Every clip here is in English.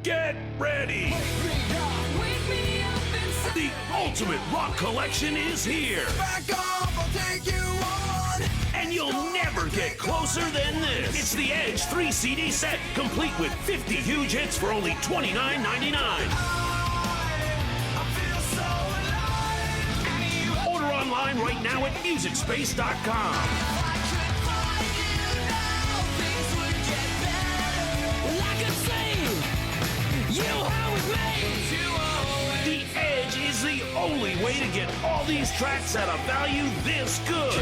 Get ready! The ultimate rock collection is here! Back off, I'll take you on! And you'll never get closer than this! It's the Edge 3 CD set, complete with 50 huge hits for only $29.99. Order online right now at MusicSpace.com. The Edge is the only way to get all these tracks at a value this good.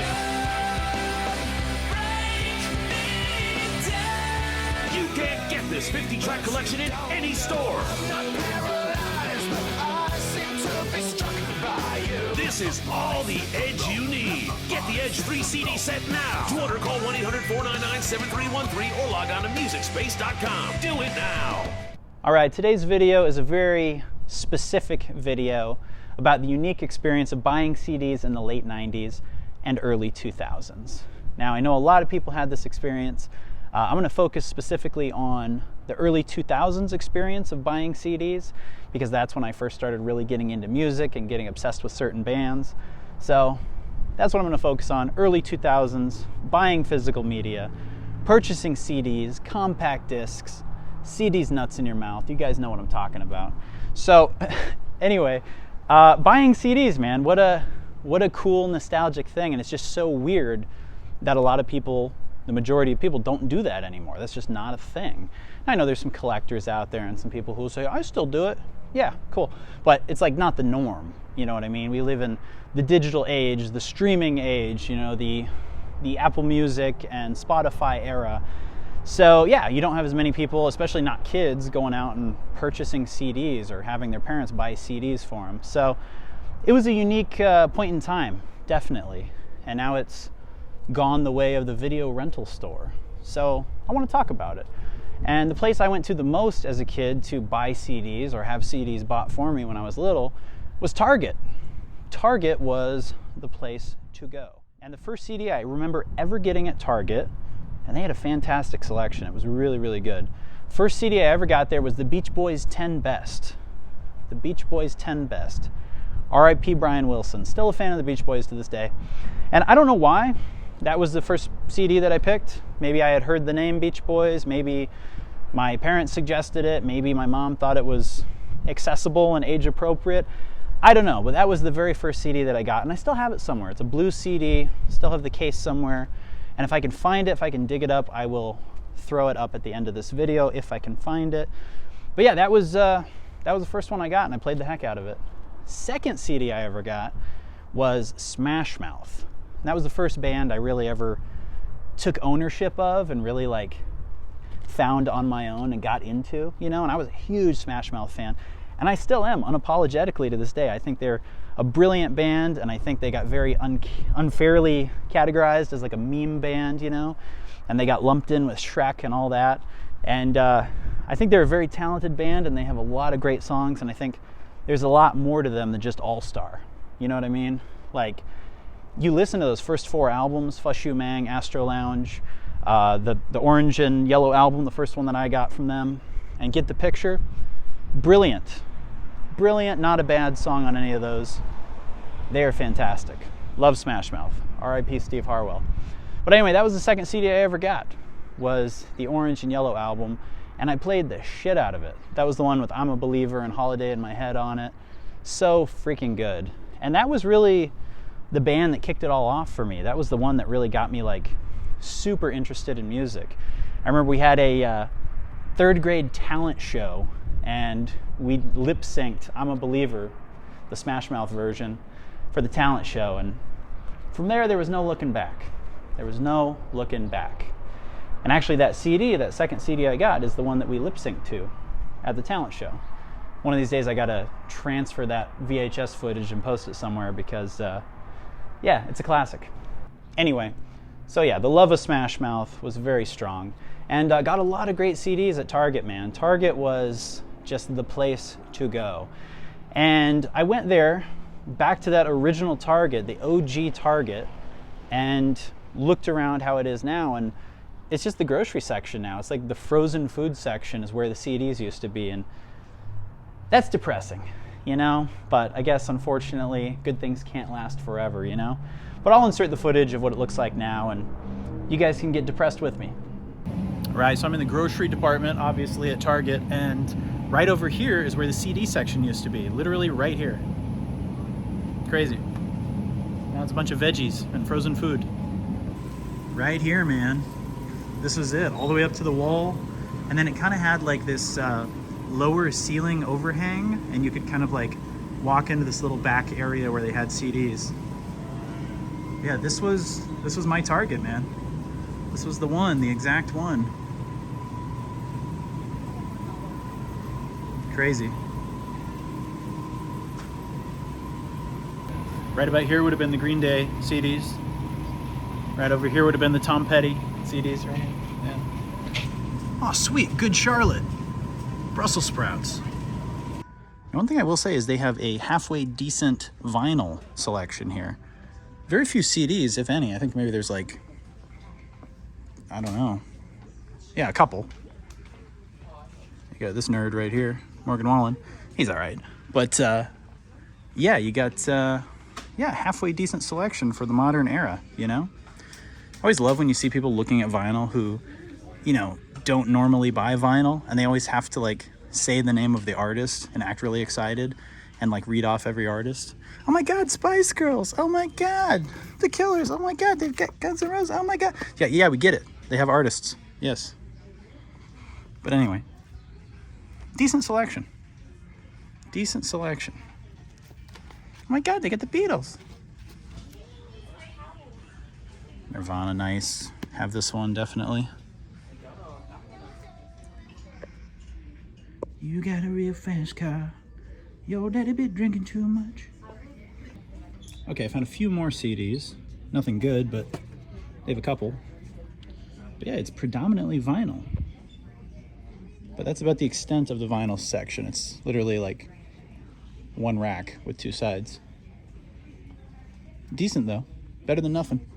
You can't get this 50-track collection in any store. This is all the Edge you need. Get the Edge 3 CD set now. To order, call 1-800-499-7313 or log on to MusicSpace.com. Do it now. All right, today's video is a very specific video about the unique experience of buying CDs in the late 90s and early 2000s. Now, I know a lot of people had this experience. I'm going to focus specifically on the early 2000s experience of buying CDs because that's when I first started really getting into music and getting obsessed with certain bands. So that's what I'm going to focus on, early 2000s, buying physical media, purchasing CDs, compact discs, CDs nuts in your mouth. You guys know what I'm talking about. So anyway, buying CDs, man, what a cool nostalgic thing. And it's just so weird that a lot of people, the majority of people, don't do that anymore. That's just not a thing. I know there's some collectors out there and some people who say, I still do it. Yeah, cool. But it's like not the norm. You know what I mean? We live in the digital age, the streaming age, you know, the Apple Music and Spotify era. So yeah, you don't have as many people, especially not kids, going out and purchasing CDs or having their parents buy CDs for them. So it was a unique point in time, definitely. And now it's gone the way of the video rental store. So I want to talk about it. And the place I went to the most as a kid to buy CDs or have CDs bought for me when I was little was Target. Target was the place to go. And the first CD I remember ever getting at Target, and they had a fantastic selection. It was really, really good. First CD I ever got there was the Beach Boys 10 Best. The Beach Boys 10 Best. R.I.P. Brian Wilson. Still a fan of the Beach Boys to this day. And I don't know why that was the first CD that I picked. Maybe I had heard the name Beach Boys. Maybe my parents suggested it. Maybe my mom thought it was accessible and age appropriate. I don't know, but that was the very first CD that I got. And I still have it somewhere. It's a blue CD. Still have the case somewhere. And if I can find it, if I can dig it up, I will throw it up at the end of this video if I can find it. But yeah, that was the first one I got, and I played the heck out of it. Second CD I ever got was Smash Mouth. And that was the first band I really ever took ownership of and really like found on my own and got into, you know, and I was a huge Smash Mouth fan. And I still am, unapologetically to this day. I think they're a brilliant band, and I think they got very unfairly categorized as like a meme band, you know, and they got lumped in with Shrek and all that. And I think they're a very talented band, and they have a lot of great songs, and I think there's a lot more to them than just All-Star. You know what I mean? Like, you listen to those first 4 albums, Fuss You Mang, Astro Lounge, the Orange and Yellow album, the first one that I got from them, and get the picture. Brilliant. Brilliant, not a bad song on any of those. They are fantastic. Love Smash Mouth. R.I.P. Steve Harwell. But anyway, that was the second CD I ever got, was the Orange and Yellow album, and I played the shit out of it. That was the one with I'm a Believer and Holiday in My Head on it. So freaking good. And that was really the band that kicked it all off for me. That was the one that really got me like super interested in music. I remember we had a 3rd grade talent show, and we lip synced I'm a Believer, the Smash Mouth version, for the talent show. And from there was no looking back. There was no looking back. And actually that CD, that second CD I got, is the one that we lip synced to at the talent show. One of these days I gotta transfer that VHS footage and post it somewhere because, yeah, it's a classic. Anyway, so yeah, the love of Smash Mouth was very strong. And got a lot of great CDs at Target, man. Target was just the place to go. And I went there, back to that original Target, the OG Target, and looked around how it is now. And it's just the grocery section now. It's like the frozen food section is where the CDs used to be, and that's depressing, you know? But I guess, unfortunately, good things can't last forever, you know? But I'll insert the footage of what it looks like now, and you guys can get depressed with me. Right, so I'm in the grocery department, obviously at Target, and right over here is where the CD section used to be, literally right here. Crazy. Now it's a bunch of veggies and frozen food. Right here, man. This was it, all the way up to the wall. And then it kind of had like this lower ceiling overhang, and you could kind of like walk into this little back area where they had CDs. Yeah, this was my Target, man. This was the one, the exact one. Crazy. Right about here would have been the Green Day CDs. Right over here would have been the Tom Petty CDs, right? Yeah. Oh, sweet, Good Charlotte. Brussels sprouts. One thing I will say is they have a halfway decent vinyl selection here. Very few CDs, if any. I think maybe there's like, I don't know. Yeah, a couple. You got this nerd right here, Morgan Wallen. He's all right. But yeah, you got halfway decent selection for the modern era, you know? I always love when you see people looking at vinyl who, you know, don't normally buy vinyl, and they always have to like say the name of the artist and act really excited and like read off every artist. Oh my God, Spice Girls. Oh my God, The Killers. Oh my God, they've got Guns N' Roses. Oh my God. Yeah, we get it. They have artists. Yes. But anyway, decent selection. Decent selection. Oh my God, they got the Beatles. Nirvana, nice. Have this one, definitely. You got a real fast car. Your daddy been drinking too much. Okay, I found a few more CDs. Nothing good, but they have a couple. But yeah, it's predominantly vinyl. But that's about the extent of the vinyl section. It's literally like one rack with two sides. Decent though, better than nothing.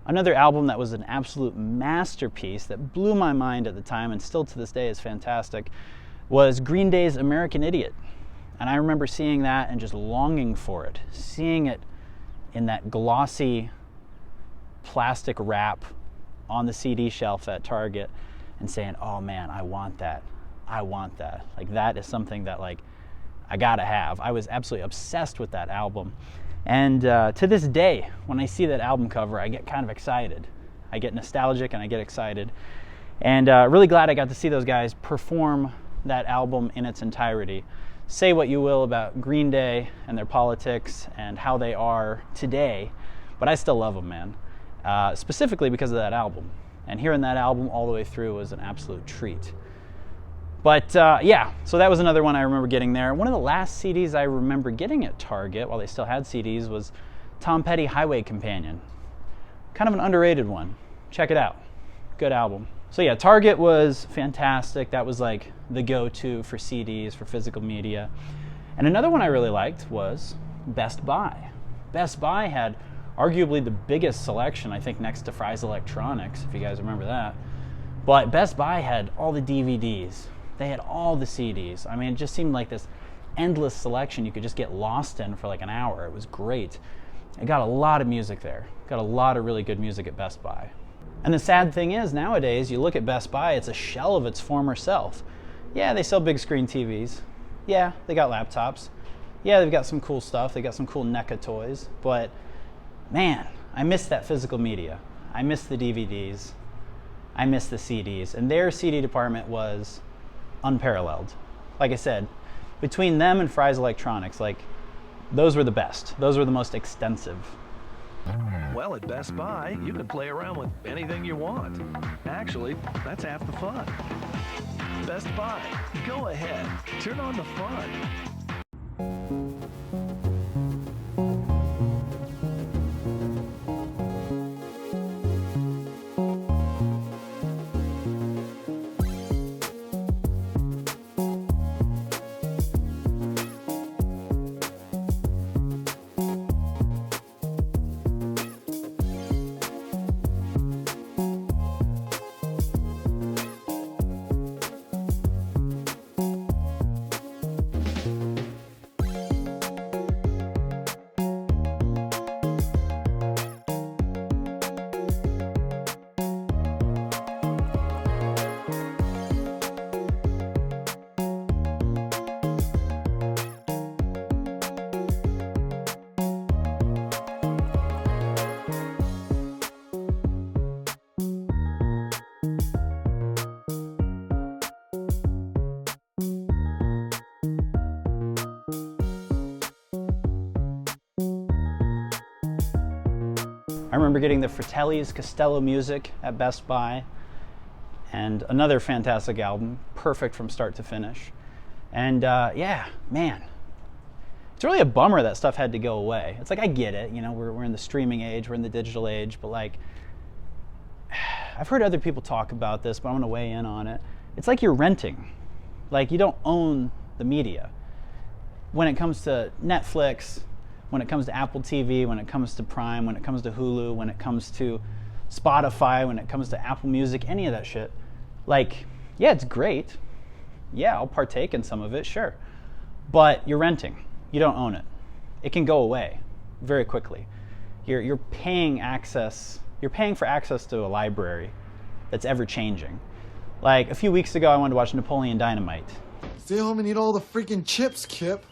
Another album that was an absolute masterpiece that blew my mind at the time and still to this day is fantastic was Green Day's American Idiot. And I remember seeing that and just longing for it, seeing it in that glossy plastic wrap on the CD shelf at Target and saying, oh man, I want that. I want that. Like, that is something that like I gotta have. I was absolutely obsessed with that album. And to this day, when I see that album cover, I get kind of excited. I get nostalgic and I get excited. And really glad I got to see those guys perform that album in its entirety. Say what you will about Green Day and their politics and how they are today, but I still love them, man. Specifically because of that album. And hearing that album all the way through was an absolute treat. But yeah, so that was another one I remember getting there. One of the last CDs I remember getting at Target, while they still had CDs, was Tom Petty Highway Companion. Kind of an underrated one. Check it out. Good album. So yeah, Target was fantastic. That was like the go-to for CDs, for physical media. And another one I really liked was Best Buy. Best Buy had arguably the biggest selection, I think, next to Fry's Electronics, if you guys remember that. But Best Buy had all the DVDs. They had all the CDs. I mean, it just seemed like this endless selection you could just get lost in for like an hour. It was great. I got a lot of music there. Got a lot of really good music at Best Buy. And the sad thing is, nowadays, you look at Best Buy, it's a shell of its former self. Yeah, they sell big screen TVs. Yeah, they got laptops. Yeah, they've got some cool stuff. They got some cool NECA toys. But man, I miss that physical media. I miss the DVDs. I miss the CDs. And their CD department was unparalleled. Like I said, between them and Fry's Electronics, like, those were the best. Those were the most extensive. Well, at Best Buy, you can play around with anything you want. Actually, that's half the fun. Best Buy, go ahead, turn on the fun. I remember getting the Fratelli's Costello Music at Best Buy, and another fantastic album, perfect from start to finish. And yeah, man, it's really a bummer that stuff had to go away. It's like, I get it, you know, we're in the streaming age, we're in the digital age, but like, I've heard other people talk about this, but I'm gonna weigh in on it. It's like you're renting. Like, you don't own the media. When it comes to Netflix, when it comes to Apple TV, when it comes to Prime, when it comes to Hulu, when it comes to Spotify, when it comes to Apple Music, any of that shit, like, yeah, it's great. Yeah, I'll partake in some of it, sure. But you're renting. You don't own it. It can go away very quickly. You're paying access. You're paying for access to a library that's ever changing. Like, a few weeks ago, I wanted to watch Napoleon Dynamite. Stay home and eat all the freaking chips, Kip.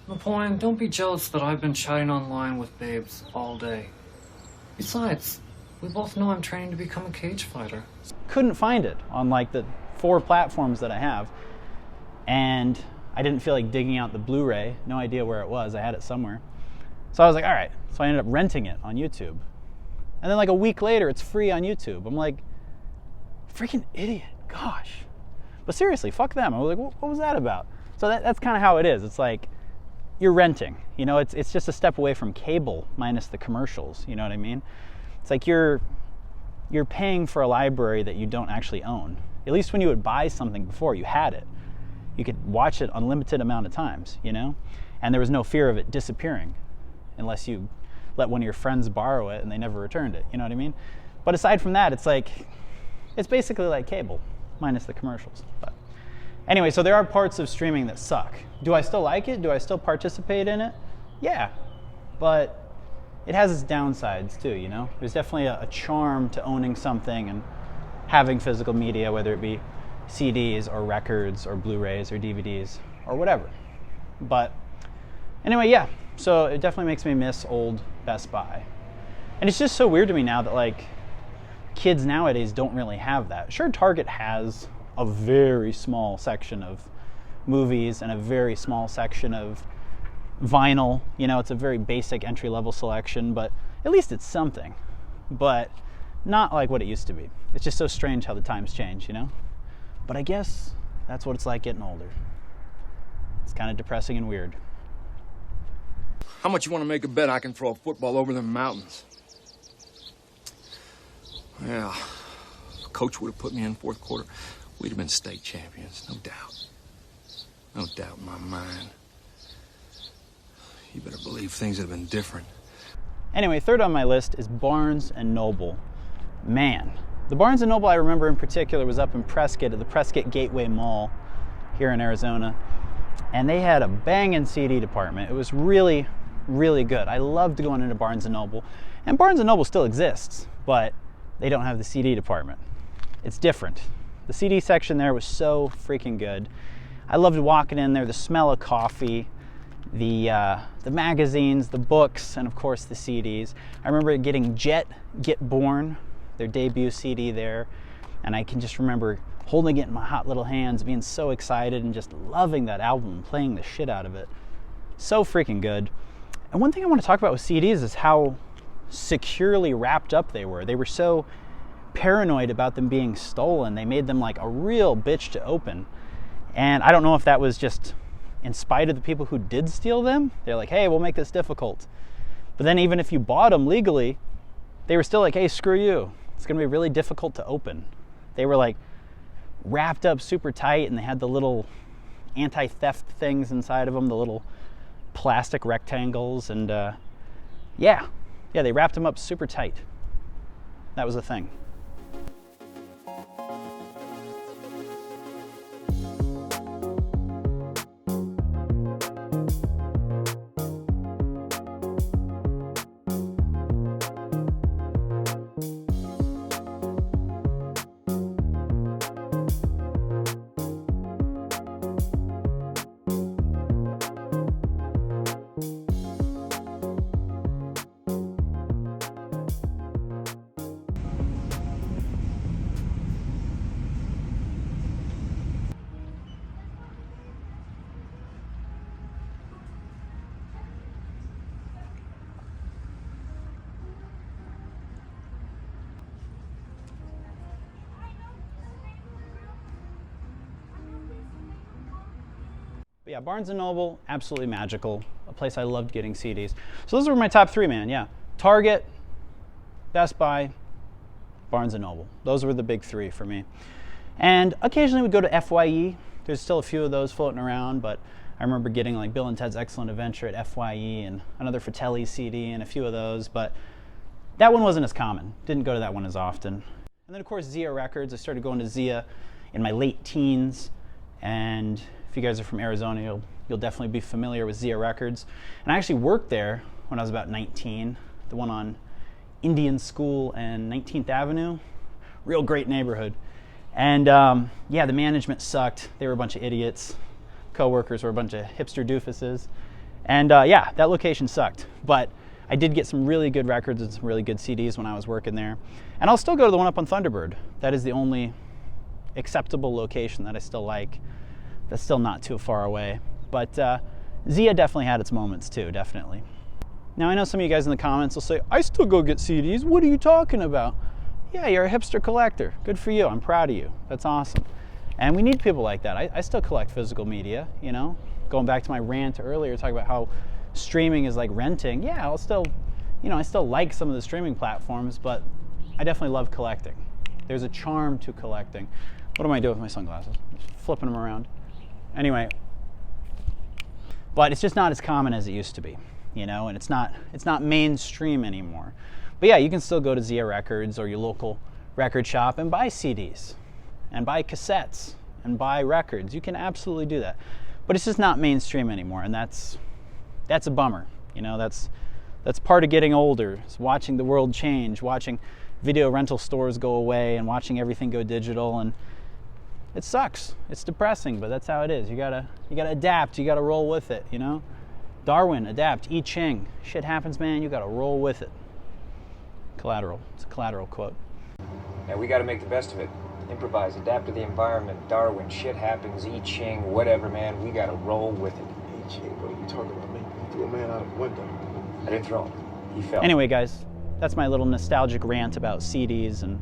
Napoleon, don't be jealous that I've been chatting online with babes all day. Besides, we both know I'm training to become a cage fighter. Couldn't find it on like the 4 platforms that I have. And I didn't feel like digging out the Blu-ray. No idea where it was. I had it somewhere. So I was like, all right. So I ended up renting it on YouTube. And then like a week later, it's free on YouTube. I'm like, freaking idiot. Gosh. But seriously, fuck them. I was like, what was that about? So that's kind of how it is. It's like, you're renting. You know, it's just a step away from cable minus the commercials. You know what I mean? It's like you're paying for a library that you don't actually own. At least when you would buy something before, you had it. You could watch it unlimited amount of times, you know? And there was no fear of it disappearing unless you let one of your friends borrow it and they never returned it. You know what I mean? But aside from that, it's like, it's basically like cable minus the commercials. But anyway, so there are parts of streaming that suck. Do I still like it? Do I still participate in it? Yeah, but it has its downsides too, you know? There's definitely a charm to owning something and having physical media, whether it be CDs or records or Blu-rays or DVDs or whatever. But anyway, yeah, so it definitely makes me miss old Best Buy. And it's just so weird to me now that like kids nowadays don't really have that. Sure, Target has a very small section of movies and a very small section of vinyl. You know, it's a very basic entry-level selection, but at least it's something. But not like what it used to be. It's just so strange how the times change, you know? But I guess that's what it's like getting older. It's kind of depressing and weird. How much you want to make a bet I can throw a football over the mountains? Yeah, if Coach would have put me in fourth quarter, we'd have been state champions, no doubt. No doubt in my mind. You better believe things would have been different. Anyway, third on my list is Barnes & Noble. Man, the Barnes & Noble I remember in particular was up in Prescott at the Prescott Gateway Mall here in Arizona. And they had a banging CD department. It was really, really good. I loved going into Barnes & Noble. And Barnes & Noble still exists, but they don't have the CD department. It's different. The CD section there was so freaking good. I loved walking in there, the smell of coffee, the magazines, the books, and of course the CDs. I remember getting Jet Get Born, their debut CD there, and I can just remember holding it in my hot little hands, being so excited and just loving that album and playing the shit out of it. So freaking good. And one thing I want to talk about with CDs is how securely wrapped up they were. They were so paranoid about them being stolen. They made them like a real bitch to open. And I don't know if that was just in spite of the people who did steal them. They're like, hey, we'll make this difficult. But then even if you bought them legally, they were still like, hey, screw you. It's going to be really difficult to open. They were like wrapped up super tight, and they had the little anti-theft things inside of them, the little plastic rectangles, and yeah, they wrapped them up super tight. That was a thing. But yeah, Barnes & Noble, absolutely magical. A place I loved getting CDs. So those were my top three, man, yeah. Target, Best Buy, Barnes & Noble. Those were the big three for me. And occasionally we'd go to FYE. There's still a few of those floating around, but I remember getting like Bill and Ted's Excellent Adventure at FYE and another Fratelli CD and a few of those, but that one wasn't as common. Didn't go to that one as often. And then of course Zia Records. I started going to Zia in my late teens, and if you guys are from Arizona, you'll definitely be familiar with Zia Records. And I actually worked there when I was about 19, the one on Indian School and 19th Avenue. Real great neighborhood. And yeah, the management sucked. They were a bunch of idiots. Co-workers were a bunch of hipster doofuses. And yeah, that location sucked. But I did get some really good records and some really good CDs when I was working there. And I'll still go to the one up on Thunderbird. That is the only acceptable location that I still like. That's still not too far away. But Zia definitely had its moments too, definitely. Now I know some of you guys in the comments will say, I still go get CDs. What are you talking about? Yeah, you're a hipster collector. Good for you. I'm proud of you. That's awesome. And we need people like that. I still collect physical media, you know? Going back to my rant earlier, talking about how streaming is like renting. Yeah, I'll still, you know, I still like some of the streaming platforms, but I definitely love collecting. There's a charm to collecting. What am I doing with my sunglasses? Just flipping them around. Anyway, but it's just not as common as it used to be, you know, and it's not mainstream anymore. But yeah, you can still go to Zia Records or your local record shop and buy CDs and buy cassettes and buy records. You can absolutely do that. But it's just not mainstream anymore, and that's a bummer. You know, that's part of getting older. It's watching the world change, watching video rental stores go away and watching everything go digital, and it sucks. It's depressing, but that's how it is. You gotta adapt, you gotta roll with it, you know? Darwin, adapt, I Ching. Shit happens, man, you gotta roll with it. Collateral. It's a Collateral quote. Yeah, we got to make the best of it. Improvise, adapt to the environment. Darwin, shit happens, I Ching, whatever, man. We got to roll with it. I Ching, what are you talking about, man? You threw a man out of the window. I didn't throw him. He fell. Anyway, guys, that's my little nostalgic rant about CDs and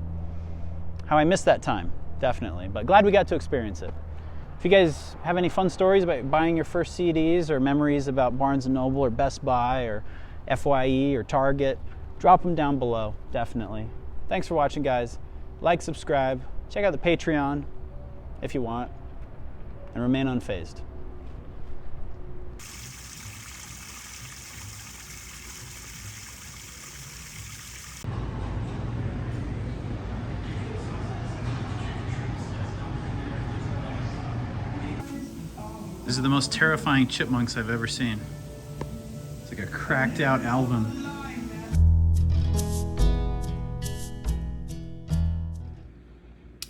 how I missed that time, definitely. But glad we got to experience it. If you guys have any fun stories about buying your first CDs or memories about Barnes & Noble or Best Buy or FYE or Target, drop them down below, definitely. Thanks for watching, guys. Like, subscribe, check out the Patreon if you want, and remain unfazed. This is the most terrifying chipmunks I've ever seen. It's like a cracked out album.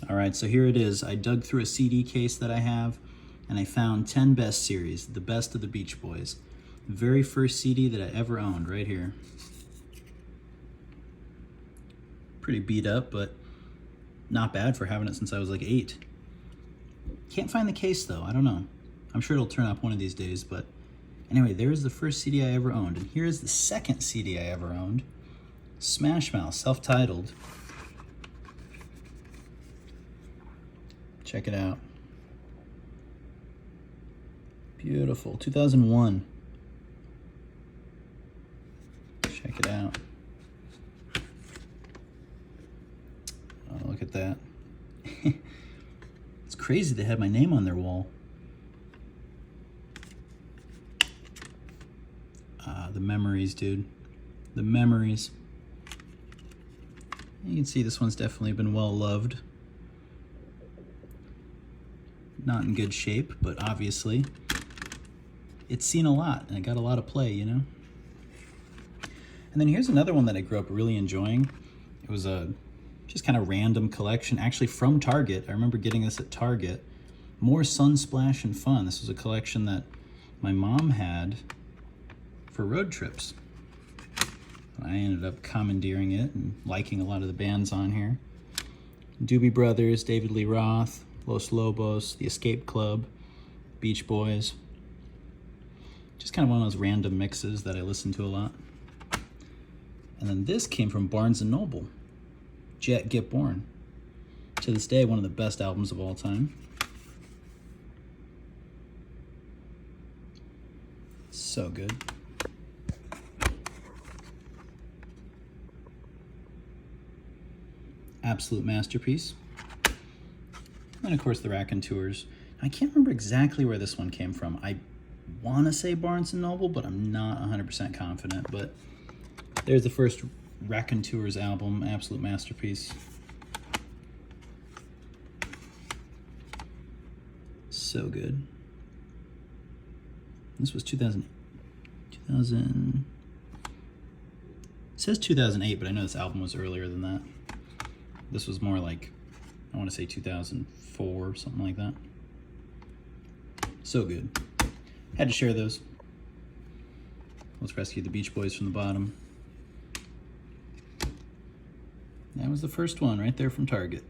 All right, so here it is. I dug through a CD case that I have, and I found 10 Best series, the best of the Beach Boys. Very first CD that I ever owned, right here. Pretty beat up, but not bad for having it since I was like 8. Can't find the case though, I don't know. I'm sure it'll turn up one of these days, but anyway, there's the first CD I ever owned. And here's the second CD I ever owned. Smash Mouth, self-titled. Check it out. Beautiful, 2001. Check it out. Oh, look at that. It's crazy they had my name on their wall. The memories, dude. The memories. You can see this one's definitely been well loved. Not in good shape, but obviously it's seen a lot and it got a lot of play, you know? And then here's another one that I grew up really enjoying. It was a just kind of random collection, actually from Target. I remember getting this at Target. More Sunsplash and Fun. This was a collection that my mom had for road trips. I ended up commandeering it and liking a lot of the bands on here. Doobie Brothers, David Lee Roth, Los Lobos, The Escape Club, Beach Boys. Just kind of one of those random mixes that I listen to a lot. And then this came from Barnes & Noble. Jet Get Born. To this day, one of the best albums of all time. So good. Absolute masterpiece. And of course the Raconteurs. I can't remember exactly where this one came from. I want to say Barnes & Noble, but I'm not 100% confident. But there's the first Raconteurs album, absolute masterpiece. So good. This was 2000. It says 2008, but I know this album was earlier than that. This was more like, I want to say 2004, something like that. So good. Had to share those. Let's rescue the Beach Boys from the bottom. That was the first one right there from Target.